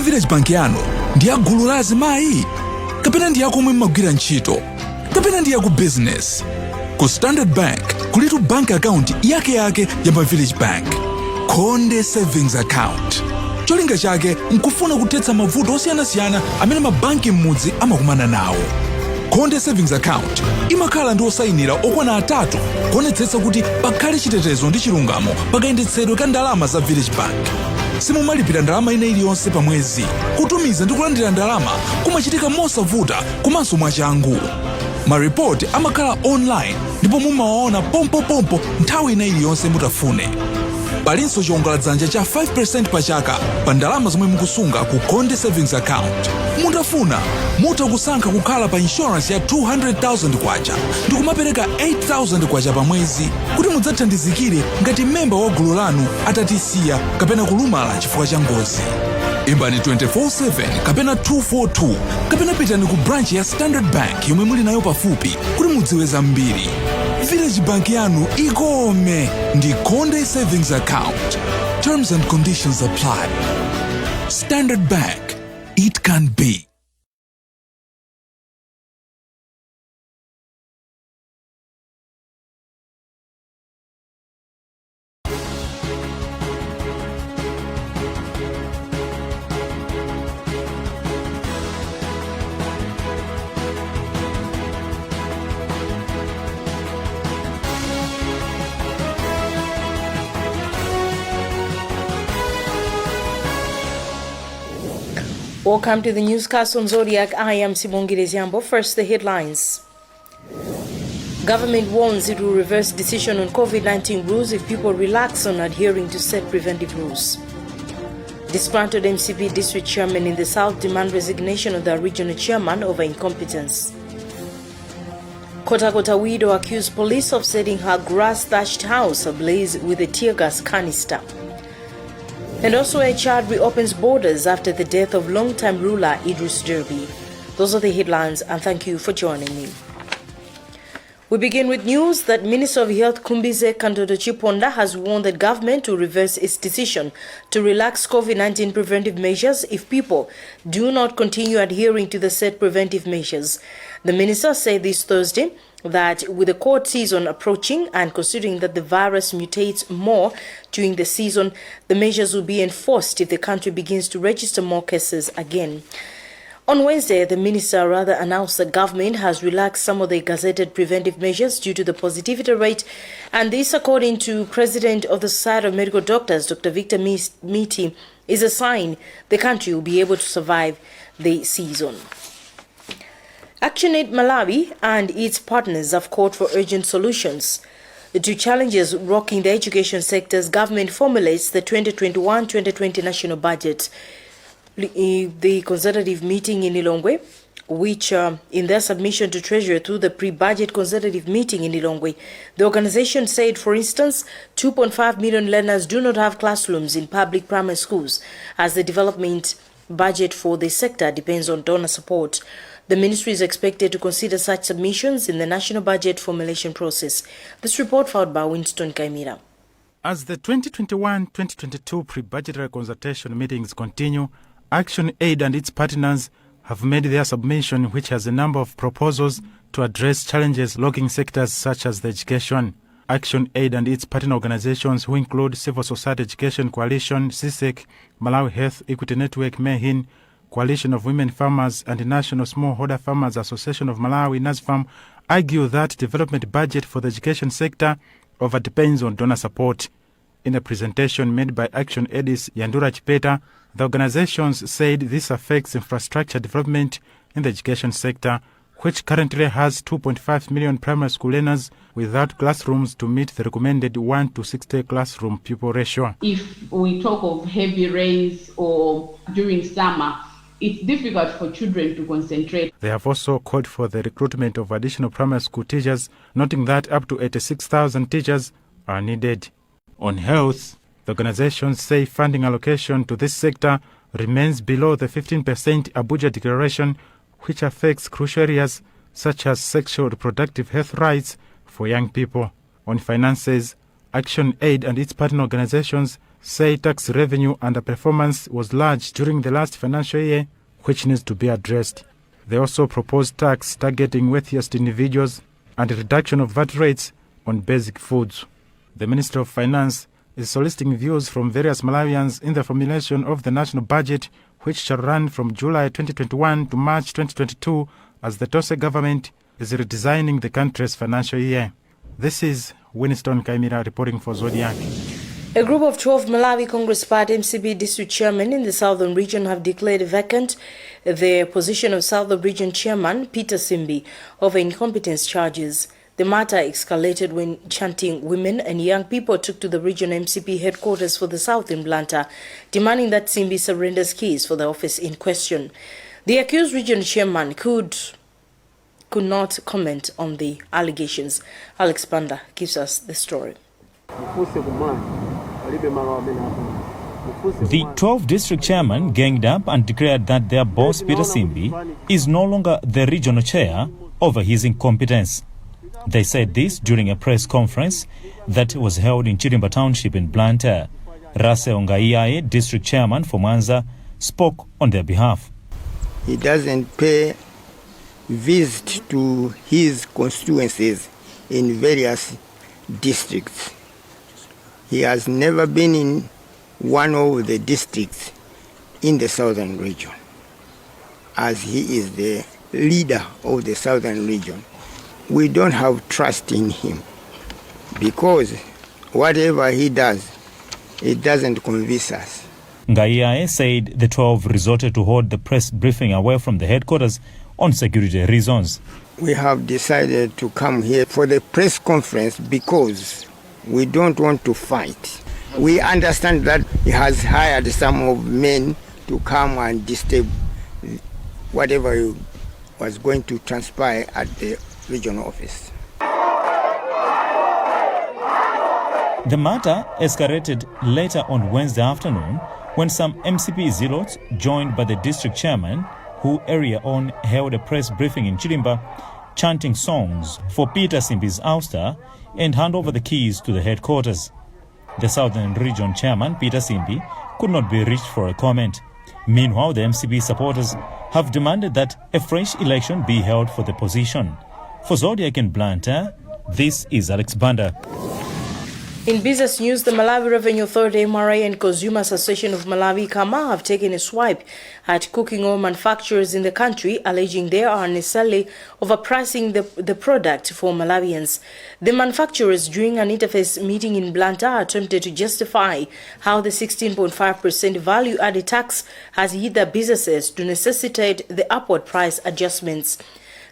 village bank yanu ndi ya gulu la azimayi kapena ndi yakomwe mmagwira ntchito kapena ndi ya ku business. Ku Standard Bank kulitu bank account yake ya pa village bank, Khonde Savings Account. Cholinga chake nkufuna kuthetsa mavuto osiyanasiyana amene mabanki m'mudzi amakumana nawo. Khonde Savings Account imakhala ndi osayinira okwana atatu kuonetsetsa kuti pakhale chitetezo ndi chilungamo pakayendetsedwe ka ndalama za village bank. Simumalipira ndalama ina iliyonse pa mwezi. Kutumiza ndi kulandira ndalama kumachitika mosavuta komanso mwachangu. Maripoti amakhala online ndipo mumawaona pompo nthawi ina iliyonse mutafune. Palinso chiwongoladzanja cha 5% pa chaka pa ndalama zomwe mukusunga ku Khonde Savings Account. Mutafuna mutha kusankha kukhala pa insurance ya 200,000 kwacha ndi kumapereka 8,000 kwacha pa mwezi kuti mudzathandizikire ngati memba wa gulu lanu atatisiya kapena kulumala chifukwa cha ngozi. Imbani 24/7 kapena 242 kapena pitani ku branch ya Standard Bank yomwe muli nayo pafupi kuti mudziwe zambiri. Village bank yanu ikome ndi Khonde Savings Account. Terms and conditions apply. Standard Bank, it can be. Welcome to the newscast on Zodiak. I am Sibongile Ziambo. First, the headlines. Government warns it will reverse decision on COVID-19 rules if people relax on adhering to set preventive rules. Disgruntled MCP district chairman in the South demand resignation of the regional chairman over incompetence. Kota widow accused police of setting her grass-thatched house ablaze with a tear gas canister. And also, a Chad reopens borders after the death of long-time ruler Idris Derby. Those are the headlines, and thank you for joining me. We begin with news that Minister of Health Kumbize Kandodo Chiponda has warned the government to reverse its decision to relax COVID-19 preventive measures if people do not continue adhering to the set preventive measures. The minister said this Thursday that with the cold season approaching and considering that the virus mutates more during the season, the measures will be enforced if the country begins to register more cases again. On Wednesday, the minister announced the government has relaxed some of the gazetted preventive measures due to the positivity rate, and this, according to President of the Society of Medical Doctors, Dr. Victor Miti, is a sign the country will be able to survive the season. ActionAid Malawi and its partners have called for urgent solutions to challenges rocking the education sector's government formulates the 2021-2020 national budget. The consultative meeting in Lilongwe, which in their submission to Treasury through the pre-budget consultative meeting in Lilongwe, the organization said, for instance, 2.5 million learners do not have classrooms in public primary schools, as the development budget for the sector depends on donor support. The ministry is expected to consider such submissions in the national budget formulation process. This report filed by Winston Kaimira. As the 2021-2022 pre-budgetary consultation meetings continue, ActionAid and its partners have made their submission, which has a number of proposals to address challenges logging sectors such as the education. ActionAid and its partner organizations, who include Civil Society Education Coalition, CSEC, Malawi Health Equity Network, MEHIN, Coalition of Women Farmers, and National Smallholder Farmers Association of Malawi, NASFAM, argue that development budget for the education sector over-depends on donor support. In a presentation made by ActionAid's Yandura Chipeta, the organizations said this affects infrastructure development in the education sector, which currently has 2.5 million primary school learners without classrooms to meet the recommended 1:60 classroom pupil ratio. If we talk of heavy rains or during summer, it's difficult for children to concentrate. They have also called for the recruitment of additional primary school teachers, noting that up to 86,000 teachers are needed. On health, the organizations say funding allocation to this sector remains below the 15% Abuja Declaration, which affects crucial areas such as sexual reproductive health rights for young people. On finances, ActionAid and its partner organizations say tax revenue underperformance was large during the last financial year, which needs to be addressed. They also proposed tax targeting wealthiest individuals and a reduction of VAT rates on basic foods. The Minister of Finance is soliciting views from various Malawians in the formulation of the national budget, which shall run from July 2021 to March 2022 as the Tose government is redesigning the country's financial year. This is Winston Kaimira reporting for Zodiak. A group of 12 Malawi Congress Party MCP district chairmen in the southern region have declared vacant the position of Southern Region Chairman Peter Simbi over incompetence charges. The matter escalated when chanting women and young people took to the region MCP headquarters for the south in Blantyre, demanding that Simbi surrenders keys for the office in question. The accused region chairman could not comment on the allegations. Alex Banda gives us the story. The 12 district chairmen ganged up and declared that their boss, Peter Simbi, is no longer the regional chair over his incompetence. They said this during a press conference that was held in Chilima Township in Blantyre. Rase Ongaiae, district chairman for Mwanza, spoke on their behalf. He doesn't pay visit to his constituencies in various districts. He has never been in one of the districts in the southern region, as he is the leader of the southern region. We don't have trust in him because whatever he does, it doesn't convince us. Ngaiae said the 12 resorted to hold the press briefing away from the headquarters on security reasons. We have decided to come here for the press conference because we don't want to fight. We understand that he has hired some of men to come and disturb whatever was going to transpire at the regional office. The matter escalated later on Wednesday afternoon when some MCP zealots, joined by the district chairman, who earlier on held a press briefing in Chilimba, chanting songs for Peter Simbi's ouster and hand over the keys to the headquarters. The Southern Region Chairman, Peter Simbi, could not be reached for a comment. Meanwhile, the MCP supporters have demanded that a fresh election be held for the position. For Zodiak in Blantyre, this is Alex Banda. In business news, the Malawi Revenue Authority, MRA, and Consumers Association of Malawi, KAMA, have taken a swipe at cooking oil manufacturers in the country, alleging they are unnecessarily overpricing the product for Malawians. The manufacturers, during an interface meeting in Blantyre, attempted to justify how the 16.5% value-added tax has hit their businesses to necessitate the upward price adjustments.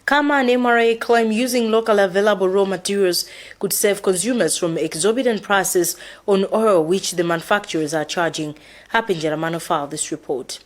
KAMA and MRA claim using local available raw materials could save consumers from exorbitant prices on oil which the manufacturers are charging. Happy Njaramano filed this report.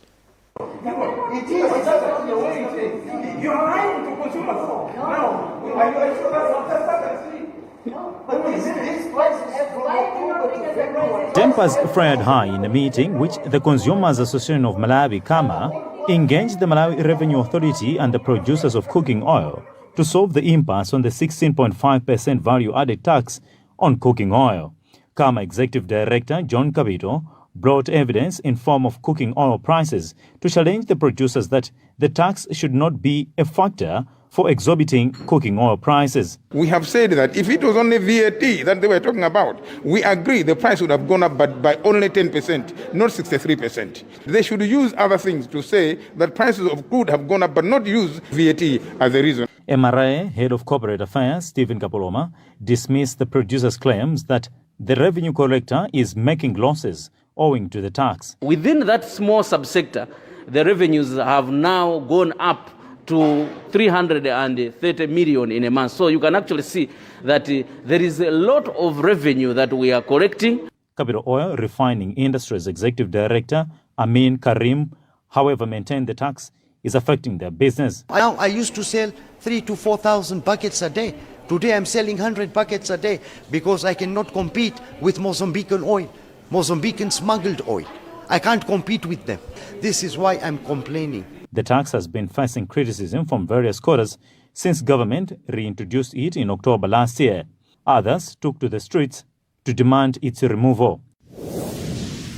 Tempers flared high in a meeting which the Consumers Association of Malawi, KAMA, engaged the Malawi Revenue Authority and the producers of cooking oil to solve the impasse on the 16.5% value-added tax on cooking oil. KAMA Executive Director John Kabito brought evidence in form of cooking oil prices to challenge the producers that the tax should not be a factor for exorbiting cooking oil prices. We have said that if it was only VAT that they were talking about, we agree the price would have gone up but by only 10%, not 63%. They should use other things to say that prices of crude have gone up but not use VAT as a reason. MRA Head of Corporate Affairs, Stephen Kapoloma, dismissed the producers' claims that the revenue collector is making losses owing to the tax. Within that small subsector, the revenues have now gone up to 330 million in a month. So you can actually see that there is a lot of revenue that we are collecting. Capital Oil Refining Industries Executive Director Amin Karim, however, maintained the tax is affecting their business. Now I used to sell 3,000 to 4,000 buckets a day. Today I'm selling 100 buckets a day because I cannot compete with Mozambican oil, Mozambican smuggled oil. I can't compete with them. This is why I'm complaining. The tax has been facing criticism from various quarters since government reintroduced it in October last year. Others took to the streets to demand its removal.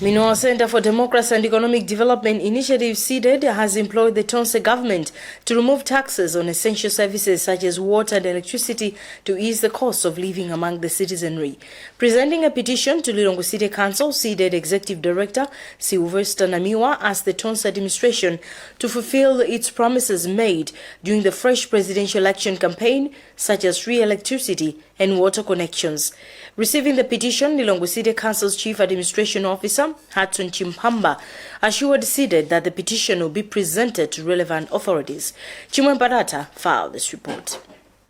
Meanwhile, Center for Democracy and Economic Development Initiative (CDED) has employed the Tonse government to remove taxes on essential services such as water and electricity to ease the cost of living among the citizenry. Presenting a petition to Lilongwe City Council, CDED Executive Director Sylvester Namiwa asked the Tonse administration to fulfill its promises made during the fresh presidential election campaign, such as free electricity and water connections. Receiving the petition, Lilongwe City Council's Chief Administration Officer, Hudson Chimpamba, assured CDED that the petition will be presented to relevant authorities. Chimwe Barata filed this report.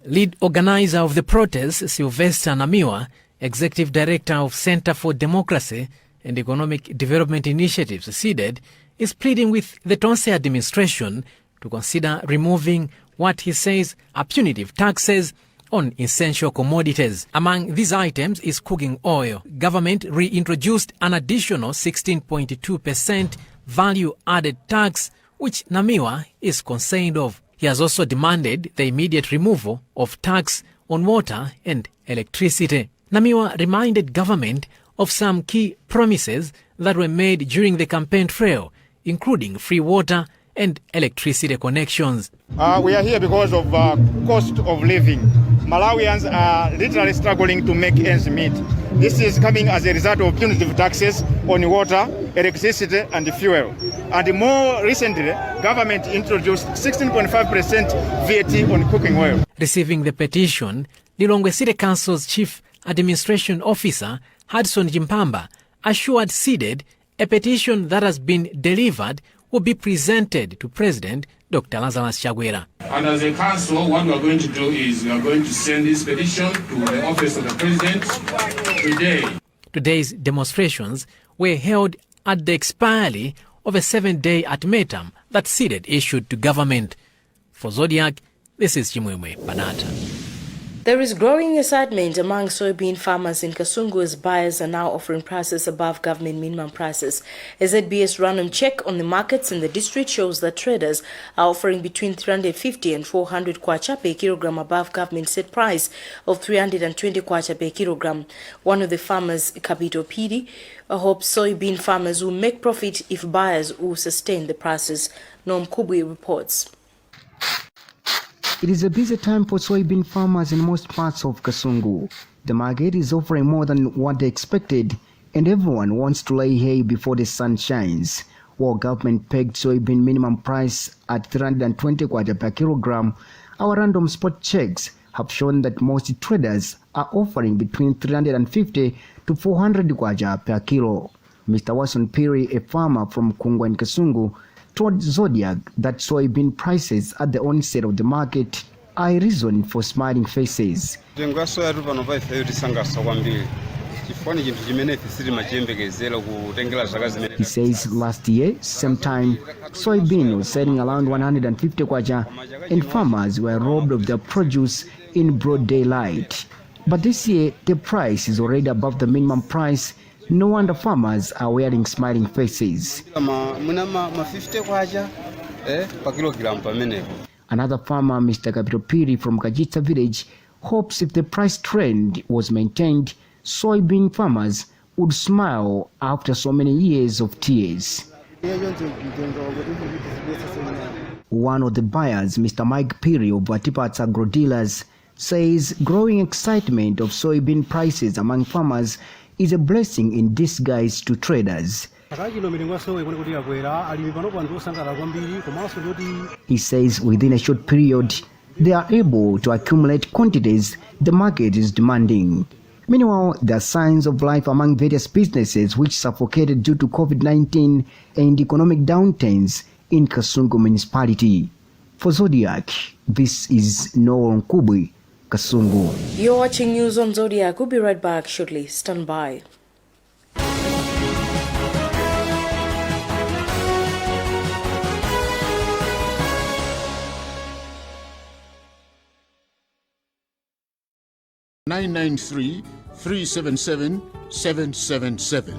Lead organizer of the protest, Sylvester Namiwa, Executive Director of Center for Democracy and Economic Development Initiatives, CDED, is pleading with the Tonse administration to consider removing what he says are punitive taxes on essential commodities. Among these items is cooking oil. Government reintroduced an additional 16.2% value-added tax, which Namiwa is concerned of. He has also demanded the immediate removal of tax on water and electricity. Namiwa reminded government of some key promises that were made during the campaign trail, including free water and electricity connections. We are here because of cost of living. Malawians are literally struggling to make ends meet. This is coming as a result of punitive taxes on water, electricity and fuel. And more recently, government introduced 16.5% VAT on cooking oil. Receiving the petition, Lilongwe City Council's Chief Administration Officer, Hudson Chimpamba, assured CDED a petition that has been delivered will be presented to President Dr. Lazarus Chakwera. And as a council, what we are going to do is we are going to send this petition to the office of the President today. Today's demonstrations were held at the expiry of a 7-day ultimatum that CDED issued to government. For Zodiak, this is Chimwemwe Banata. There is growing excitement among soybean farmers in Kasungu as buyers are now offering prices above government minimum prices. A ZBS random check on the markets in the district shows that traders are offering between 350 and 400 kwacha per kilogram above government set price of 320 kwacha per kilogram. One of the farmers, Kapito Pidi, hopes soybean farmers will make profit if buyers will sustain the prices. Nom Kubwi reports. It is a busy time for soybean farmers in most parts of Kasungu. The market is offering more than what they expected, and everyone wants to lay hay before the sun shines. While government pegged soybean minimum price at 320 kwacha per kilogram, our random spot checks have shown that most traders are offering between 350 to 400 kwacha per kilo. Mr. Watson Piri, a farmer from Kungwa in Kasungu, told Zodiak that soybean prices at the onset of the market are a reason for smiling faces. He says last year, same time, soybean was selling around 150 kwacha and farmers were robbed of their produce in broad daylight. But this year, the price is already above the minimum price. No wonder farmers are wearing smiling faces. Another farmer, Mr. Kapito Piri from Kajita village, hopes if the price trend was maintained, soybean farmers would smile after so many years of tears. One of the buyers, Mr. Mike Piri of Watipat's Agro Dealers, says growing excitement of soybean prices among farmers is a blessing in disguise to traders. He says within a short period, they are able to accumulate quantities the market is demanding. Meanwhile, there are signs of life among various businesses which suffocated due to COVID-19 and economic downturns in Kasungu municipality. For Zodiac, this is Noel Nkubwi, Kasungu. You're watching news on Zodiac. We'll be right back shortly. Stand by. (993-377-777).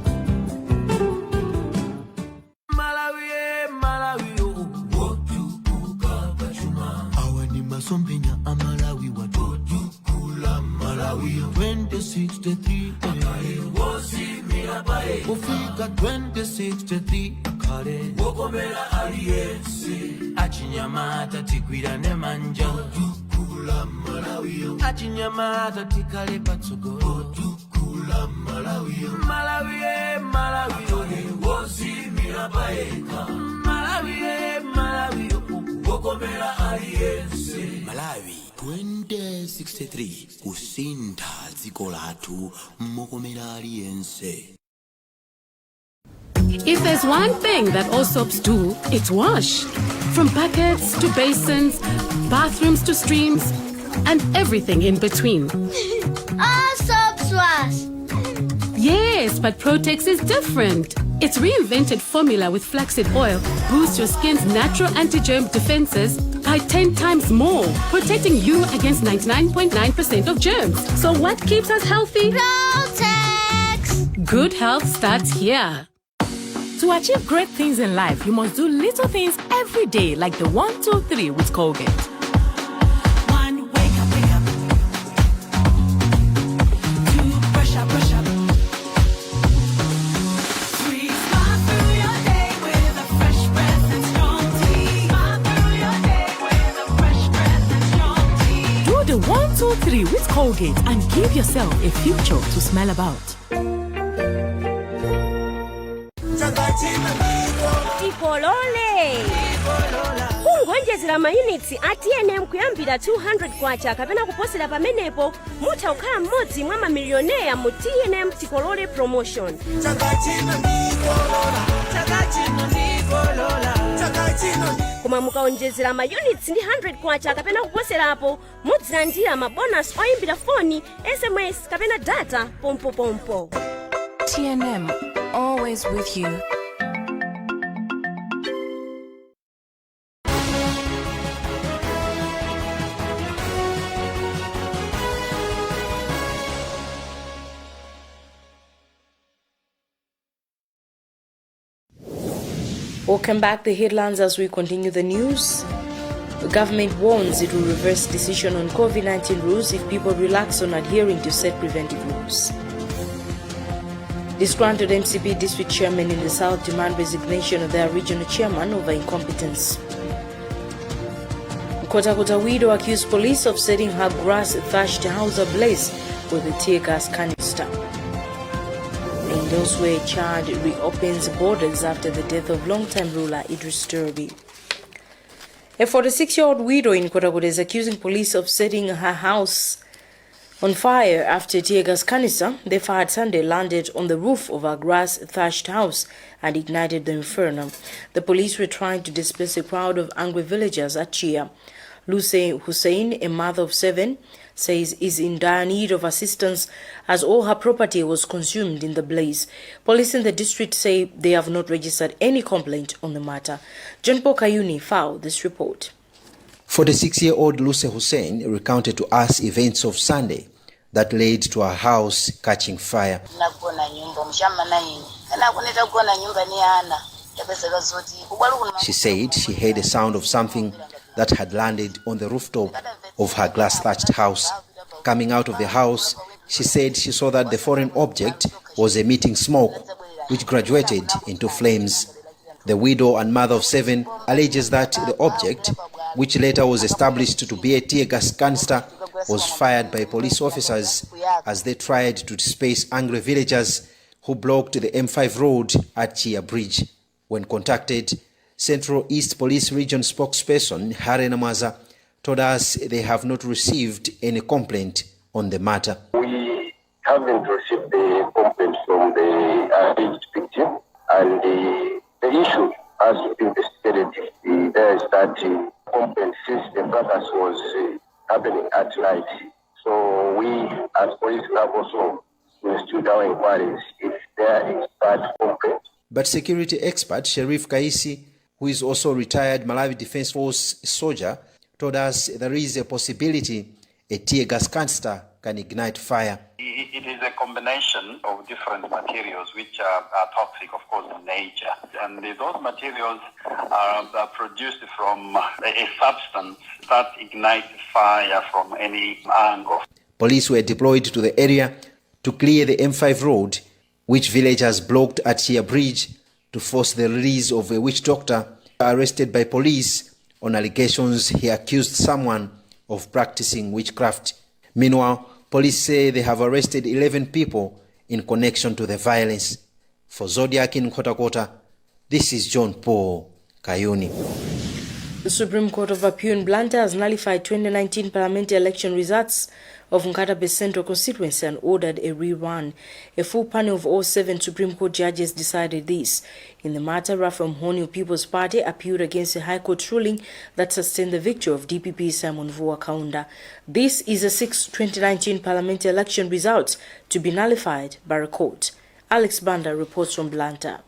Sombenya amalawi watoto kula malawi 2063 abaye wosi mi abaye kufika 2063 kale wogomera aliyense achinyamata tigwirane manja tukula Malawi achinyamata tikale patsogolo tukula Malawi Malawi wozimira paeka Malawi wogomera aliyense Malawi 2063 kusinda dziko lathu mogomera aliyense. If there's one thing that all soaps do, it's wash. From buckets to basins, bathrooms to streams, and everything in between. All soaps wash. Yes, but Protex is different. Its reinvented formula with flaxseed oil boosts your skin's natural anti-germ defenses by 10 times more, protecting you against 99.9% of germs. So what keeps us healthy? Protex! Good health starts here. To achieve great things in life, you must do little things every day, like the 1, 2, 3 with Colgate. 1, wake up. 2, brush up. 3, smile through your day with a fresh breath and strong tea. Smile through your day with a fresh breath and strong tea. Do the 1, 2, 3 with Colgate and give yourself a future to smile about. Tikolole kungonjezera mayunitsi a TNM kuyambira 200 kwacha kapena kuposera pamenepo mutha kukhala mmodzi mwa mamilioneya mu TNM Tikolole promotion. Koma mukaonjezera mayunitsi ndi 100 kwacha kapena kuposerapo mudzilandira mabonus oyimbira foni, SMS kapena data pompo. TNM, always with you. Welcome back. The headlines as we continue the news. The government warns it will reverse decision on COVID-19 rules if people relax on adhering to set preventive rules. Disgruntled MCP district chairman in the South demand resignation of their regional chairman over incompetence. Kota widow accused police of setting her grass-thatched house ablaze with a tear gas canister. And elsewhere, Chad reopens borders after the death of long-time ruler Idris Derby. A 46-year-old widow in Kota is accusing police of setting her house on fire after tear gas canister they fired Sunday landed on the roof of her grass-thatched house and ignited the inferno. The police were trying to disperse a crowd of angry villagers at Chia. Luce Hussein, a mother of 7, says is in dire need of assistance as all her property was consumed in the blaze. Police in the district say they have not registered any complaint on the matter. John Paul Kayuni filed this report. 46-year-old Luce Hussein recounted to us events of Sunday that led to her house catching fire. She said she heard a sound of something that had landed on the rooftop of her glass-thatched house. Coming out of the house, she said she saw that the foreign object was emitting smoke, which graduated into flames. The widow and mother of 7 alleges that the object, which later was established to be a tear gas canister, was fired by police officers as they tried to disperse angry villagers who blocked the M5 road at Chia Bridge. When contacted, Central East Police Region spokesperson Hare Namaza told us they have not received any complaint on the matter. We haven't received the complaint from the alleged victim, and the issue as investigated is that complaint since the brothers was happening at night. So we as police have also instituted our inquiries if there is bad complaint. But security expert Sherif Kaisi, who is also retired Malawi Defense Force soldier, told us there is a possibility a tear gas canister can ignite fire. It is a combination of different materials which are toxic, of course, in nature. And those materials are produced from a substance that ignites fire from any angle. Police were deployed to the area to clear the M5 road, which villagers blocked at Chia Bridge to force the release of a witch doctor arrested by police on allegations he accused someone of practicing witchcraft. Meanwhile, police say they have arrested 11 people in connection to the violence. For Zodiak in Kota, this is John Paul Kayuni. The Supreme Court of Appeal in Blantyre has nullified 2019 parliamentary election results of Nkatabe Central constituency and ordered a rerun. A full panel of all 7 Supreme Court judges decided this. In the matter, Rafa Mhoni People's Party appealed against a High Court ruling that sustained the victory of DPP Simon Vuwa Kaunda. This is the 6th 2019 parliamentary election results to be nullified by a court. Alex Banda reports from Blantyre.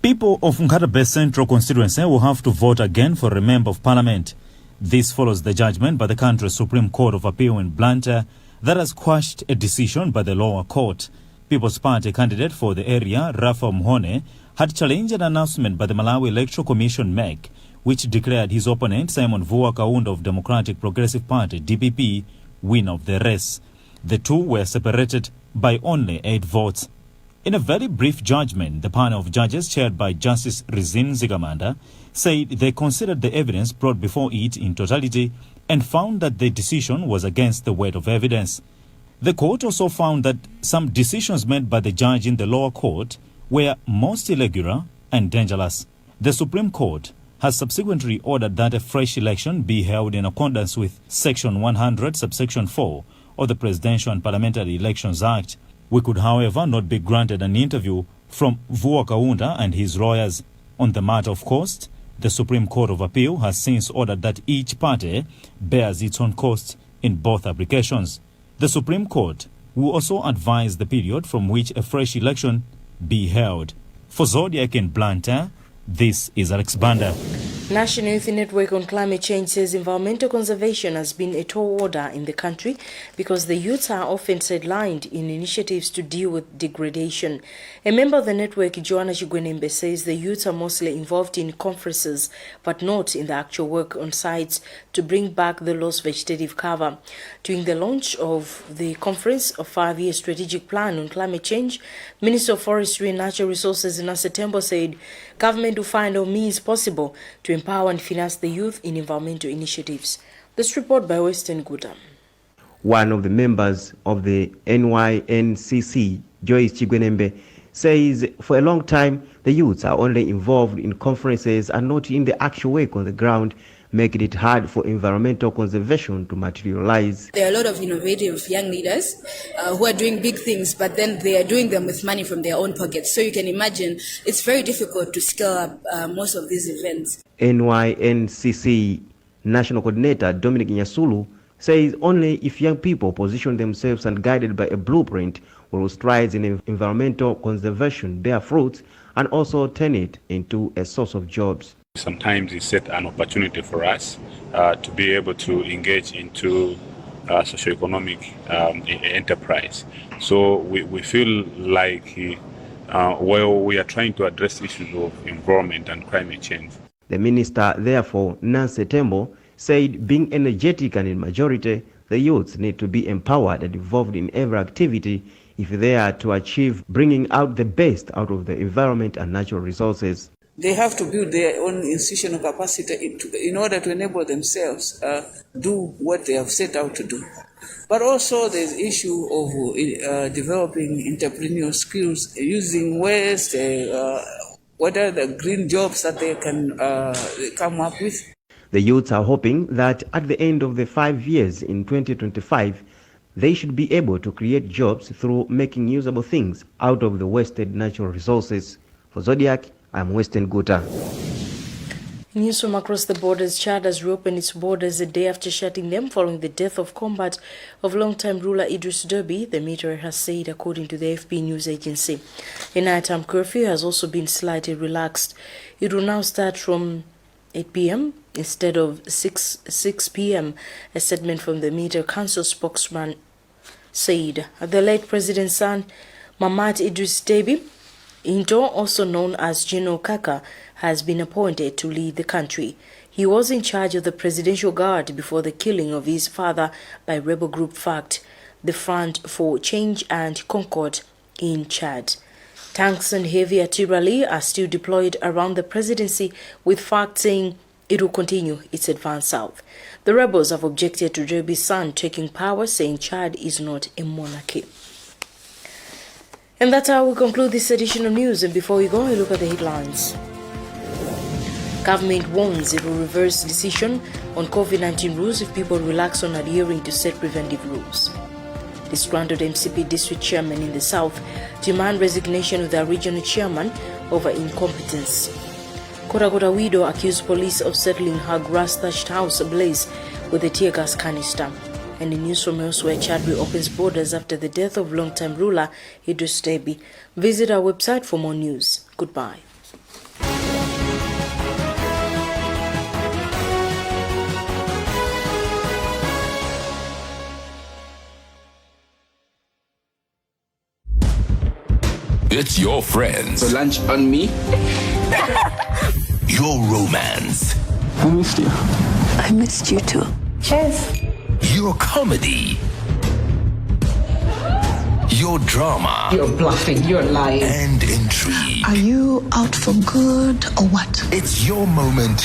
People of Nkatabe Central constituency will have to vote again for a member of parliament. This follows the judgment by the country's Supreme Court of Appeal in Blantyre that has quashed a decision by the lower court. People's Party candidate for the area, Rafa Mhone, had challenged an announcement by the Malawi Electoral Commission MEC, which declared his opponent, Simon Vuwa Kaunda of Democratic Progressive Party, DPP, winner of the race. The two were separated by only 8 votes. In a very brief judgment, the panel of judges chaired by Justice Rizin Zigamanda said they considered the evidence brought before it in totality and found that the decision was against the weight of evidence. The court also found that some decisions made by the judge in the lower court were most irregular and dangerous. The Supreme Court has subsequently ordered that a fresh election be held in accordance with Section 100, subsection 4 of the Presidential and Parliamentary Elections Act. We could, however, not be granted an interview from Vuwa Kaunda and his lawyers. On the matter of cost, the Supreme Court of Appeal has since ordered that each party bears its own costs in both applications. The Supreme Court will also advise the period from which a fresh election be held. For Zodiak in Blantyre, this is Alex Banda. National Youth Network on Climate Change says environmental conservation has been a tall order in the country because the youths are often sidelined in initiatives to deal with degradation. A member of the network, Joanna Chigwenembe, says the youths are mostly involved in conferences but not in the actual work on sites to bring back the lost vegetative cover. During the launch of the conference, a 5-year strategic plan on climate change, Minister of Forestry and Natural Resources Nasa Tembo said government will find all means possible to empower and finance the youth in environmental initiatives. This report by Western Guta. One of the members of the NYNCC, Joyce Chigwenembe, says for a long time the youths are only involved in conferences and not in the actual work on the ground, making it hard for environmental conservation to materialize. There are a lot of innovative young leaders who are doing big things, but then they are doing them with money from their own pockets. So you can imagine it's very difficult to scale up most of these events. NYNCC National Coordinator Dominic Nyasulu says only if young people position themselves and guided by a blueprint will strides in environmental conservation bear fruits and also turn it into a source of jobs. Sometimes it set an opportunity for us to be able to engage into socio-economic enterprise. So we feel like we are trying to address issues of environment and climate change. The minister, therefore, Nasa Tembo, said being energetic and in majority, the youths need to be empowered and involved in every activity if they are to achieve bringing out the best out of the environment and natural resources. They have to build their own institutional capacity in order to enable themselves do what they have set out to do. But also there's the issue of developing entrepreneurial skills, using waste, what are the green jobs that they can come up with. The youths are hoping that at the end of the 5 years in 2025, they should be able to create jobs through making usable things out of the wasted natural resources. For Zodiak, I'm Western Guta. News from across the borders. Chad has reopened its borders a day after shutting them following the death of combat of long-time ruler Idris Deby, the military has said, according to the AFP news agency. A nighttime curfew has also been slightly relaxed. It will now start from 8 p.m. instead of 6 p.m., a statement from the military council spokesman said. The late president's son, Mamat Idris Deby, Into, also known as General Kaka, has been appointed to lead the country. He was in charge of the Presidential Guard before the killing of his father by rebel group FACT, the Front for Change and Concord in Chad. Tanks and heavy artillery are still deployed around the presidency, with FARC saying it will continue its advance south. The rebels have objected to Derby's son taking power, saying Chad is not a monarchy. And that's how we conclude this edition of news. And before we go, we look at the headlines. Government warns it will reverse decision on COVID-19 rules if people relax on adhering to set preventive rules. Disgruntled MCP district chairman in the south demand resignation of their regional chairman over incompetence. Korakota widow accused police of settling her grass-thatched house ablaze with a tear gas canister. And in news from elsewhere, Chad reopens borders after the death of long-time ruler Idris Deby. Visit our website for more news. Goodbye. It's your friends. So lunch on me. Your romance. I missed you. I missed you too. Cheers. Your comedy. Your drama. You're bluffing. You're lying. And intrigue. Are you out for good or what? It's your moment